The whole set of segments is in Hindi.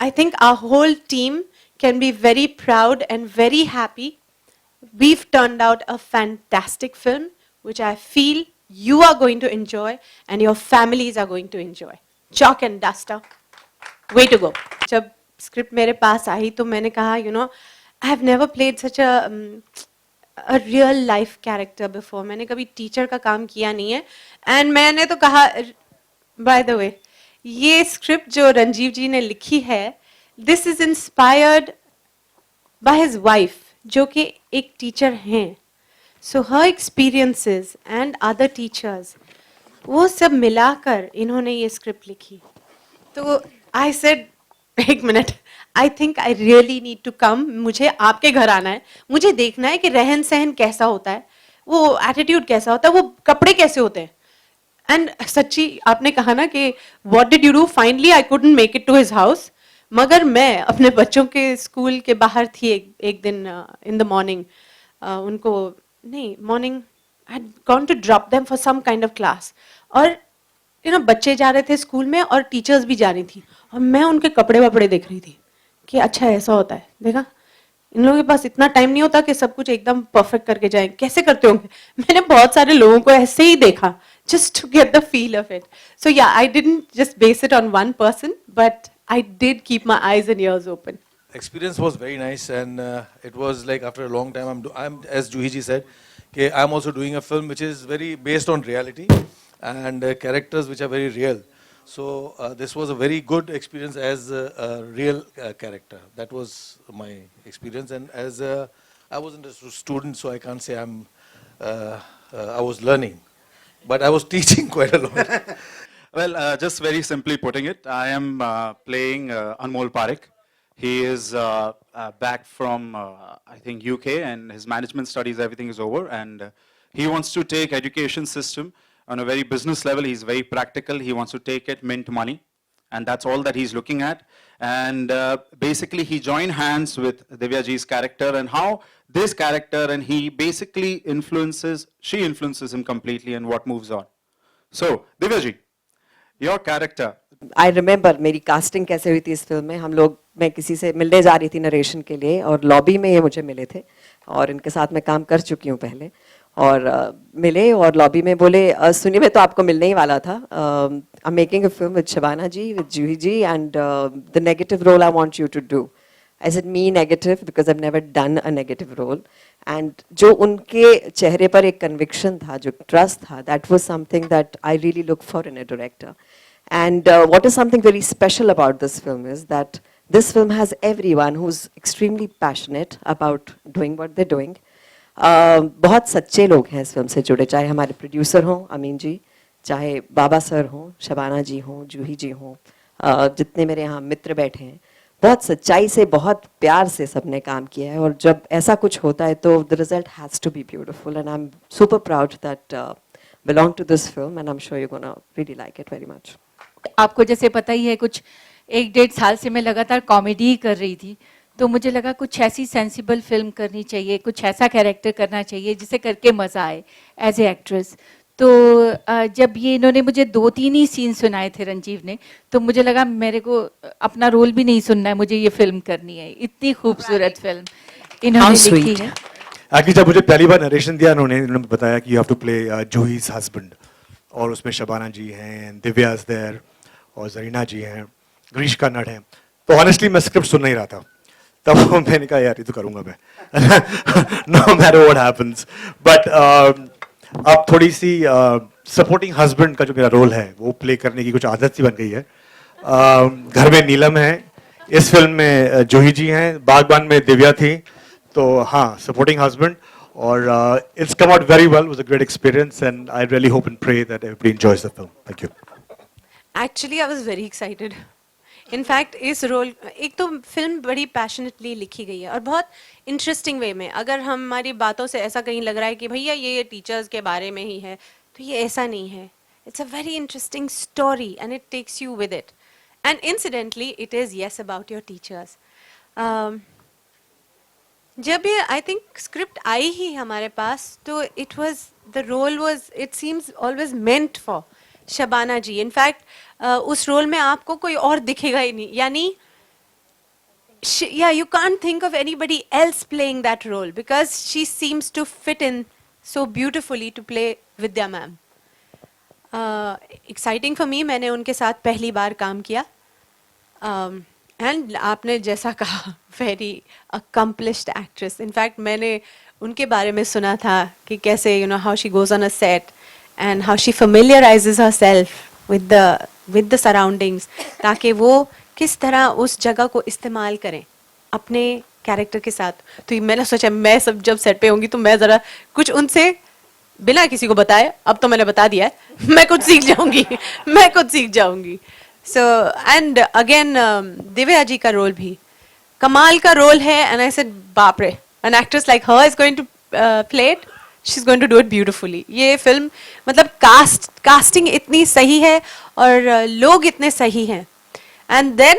I think our whole team can be very proud and very happy. We've turned out a fantastic film, which I feel you are going to enjoy and your families are going to enjoy. Chalk and duster, way to go. जब script मेरे पास आई तो मैंने कहा, you know, I have never played such a real life character before. मैंने कभी teacher का काम किया नहीं है. And मैंने तो कहा, by the way, ये script जो रंजीव जी ने लिखी है, this is inspired by his wife, जो कि एक टीचर हैं. So her experiences and other teachers, वो सब मिलाकर इन्होंने ये स्क्रिप्ट लिखी. तो I said, एक minute, I think I really need to come. मुझे आपके घर आना है, मुझे देखना है कि रहन सहन कैसा होता है, वो एटीट्यूड कैसा होता है, वो कपड़े कैसे होते हैं. एंड सच्ची आपने कहा ना कि what did you do, finally I couldn't make it to his house, मगर मैं अपने बच्चों के स्कूल के बाहर थी एक दिन इन द मॉर्निंग, उनको नहीं morning I had gone to drop them for some kind of class, और यू नो बच्चे जा रहे थे स्कूल में और टीचर्स भी जा रही थी, और मैं उनके कपड़े वपड़े देख रही थी कि अच्छा ऐसा होता है. देखा, इन लोगों के पास इतना टाइम नहीं होता कि सब कुछ एकदम परफेक्ट करके जाएं, कैसे करते होंगे. मैंने बहुत सारे लोगों को ऐसे ही देखा, just to get the feel of it. So yeah, I didn't just base it on one person, but I did keep my eyes and ears open. Experience was very nice, and it was like after a long time, I'm as Juhi ji said, okay, I'm also doing a film which is very based on reality and characters which are very real. So this was a very good experience as a real character. That was my experience, and as I wasn't a student, so I can't say I was learning, but I was teaching quite a lot. Well, just very simply putting it, I am playing Anmol Parekh. He is back from, I think, UK, and his management studies, everything is over, and he wants to take education system on a very business level. He's very practical. He wants to take it, mint money, and that's all that he's looking at. And basically, he joined hands with Divya ji's character, and how this character, and he basically she influences him completely, and what moves on. So, Divya ji, your character. I remember मेरी कास्टिंग कैसे हुई थी इस फिल्म में. हम लोग, मैं किसी से मिलने जा रही थी नरेशन के लिए, और लॉबी में ये मुझे मिले थे, और इनके साथ मैं काम कर चुकी हूँ पहले, और मिले और लॉबी में बोले, सुनिए मैं तो आपको मिलने ही वाला था, I am making a film with Shabana ji, with Juhi ji, and the negative role I want you to do. I said me negative because I have never done a negative role. And जो उनके चेहरे पर एक कन्विक्शन था, जो ट्रस्ट था, that was something that I really look for in a director. And what is something very special about this film is that this film has everyone who's extremely passionate about doing what they're doing. बहुत सच्चे लोग हैं इस फिल्म से जुड़े, चाहे हमारे प्रोड्यूसर हों अमीन जी, चाहे बाबा सर हों, शबाना जी हों, जूही जी हों, जितने मेरे यहाँ मित्र बैठे हैं, बहुत सच्चाई से, बहुत प्यार से सबने काम किया है. और जब ऐसा कुछ होता है तो the result has to be beautiful, and I'm super proud that belong to this film, and I'm sure you're gonna really like it very much. आपको जैसे पता ही है, कुछ 1-1.5 साल से मैं लगातार कॉमेडी कर रही थी, तो मुझे लगा कुछ ऐसी सेंसिबल फिल्म करनी चाहिए, कुछ ऐसा कैरेक्टर करना चाहिए जिसे करके मज़ा आए एज ए एक्ट्रेस. तो जब ये इन्होंने मुझे 2-3 ही सीन सुनाए थे रंजीव ने, तो मुझे लगा मेरे को अपना रोल भी नहीं सुनना है, मुझे ये फिल्म करनी है. इतनी खूबसूरत फिल्म इन्होंने लिखी है. आगे जब मुझे पहली बार नरेशन दिया, उन्होंने बताया कि you have to play Juhi's husband, और उसमें शबाना जी हैं, दिव्या इज देयर, और जरीना जी हैं, ग्रीश कर्नाड हैं. तो ऑनेस्टली मैं स्क्रिप्ट सुन नहीं रहा था, तब मैंने कहा यार ये तो करूँगा मैं, no matter what happens. But अब थोड़ी सी सपोर्टिंग हस्बैंड का जो मेरा रोल है वो प्ले करने की कुछ आदत सी बन गई है. घर में नीलम है, इस फिल्म में जूही जी हैं, बागबान में दिव्या थी. तो हाँ, सपोर्टिंग हस्बैंड, और it's come out very well. It was a great experience, and I really hope and pray that everybody enjoys the film. Thank you. Actually, I was very excited. In fact, इस रोल, एक तो फिल्म बड़ी पैशनेटली लिखी गई है और बहुत इंटरेस्टिंग वे में. अगर हमारी बातों से ऐसा कहीं लग रहा है कि भैया ये टीचर्स के बारे में ही है, तो ये ऐसा नहीं है. It's a very interesting story, and it takes you with it. And incidentally, it is yes about your teachers. जब ये आई थिंक स्क्रिप्ट आई ही हमारे पास, तो it was the role was, it seems always meant for Shabana ji. In fact उस रोल में आपको कोई और दिखेगा ही नहीं, यानी yeah, you can't think of anybody else playing that role because she seems to fit in so beautifully to play Vidya ma'am. Exciting for me, मैंने उनके साथ पहली बार काम किया. एंड आपने जैसा कहा, very accomplished actress. In fact, मैंने उनके बारे में सुना था कि कैसे how she goes on a set and how she familiarizes herself with the surroundings, ताकि वो किस तरह उस जगह को इस्तेमाल करें अपने कैरेक्टर के साथ. तो ये मैंने सोचा मैं सब जब सेट पे होंगी तो मैं ज़रा कुछ उनसे बिना किसी को बताए, अब तो मैंने बता दिया है, मैं कुछ सीख जाऊंगी. So and again Divya ji का रोल भी कमाल का रोल है. एंड आई सेड बाप रे, an actress like her is going to play it, she is going to do it beautifully. ये फिल्म मतलब कास्टिंग इतनी सही है और लोग इतने सही हैं. And then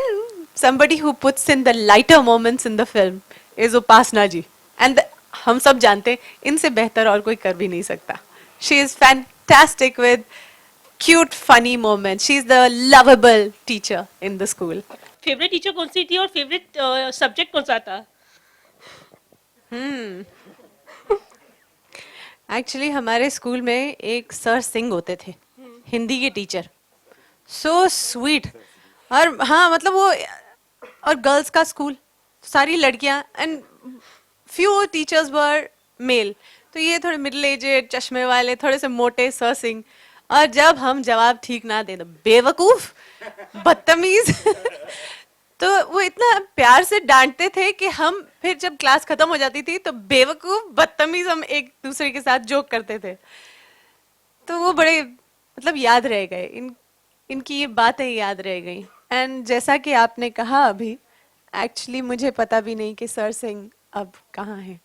somebody who puts in the lighter moments in the film is Upasna ji. And हम सब जानते हैं इनसे बेहतर और कोई कर भी नहीं सकता. She is fantastic with cute funny moments. She is the lovable teacher in the school. Favourite teacher कौन सी थी और फेवरेट सब्जेक्ट कौन सा था? एक्चुअली हमारे स्कूल में एक सर सिंह होते थे, हिंदी के टीचर. So sweet. और हाँ मतलब वो, और गर्ल्स का स्कूल, सारी लड़कियां, and few teachers were male. तो ये थोड़े मिडिल एजेड, चश्मे वाले, थोड़े से मोटे सर सिंह. और जब हम जवाब ठीक ना दें तो बेवकूफ, बदतमीज. तो वो इतना प्यार से डांटते थे कि हम फिर जब क्लास खत्म हो जाती थी तो बेवकूफ, बदतमीज हम एक दूसरे के साथ जोक करते थे. तो वो बड़े मतलब याद रह गए, इनकी ये बातें याद रह गई. एंड जैसा कि आपने कहा अभी, एक्चुअली मुझे पता भी नहीं कि सर सिंह अब कहाँ हैं.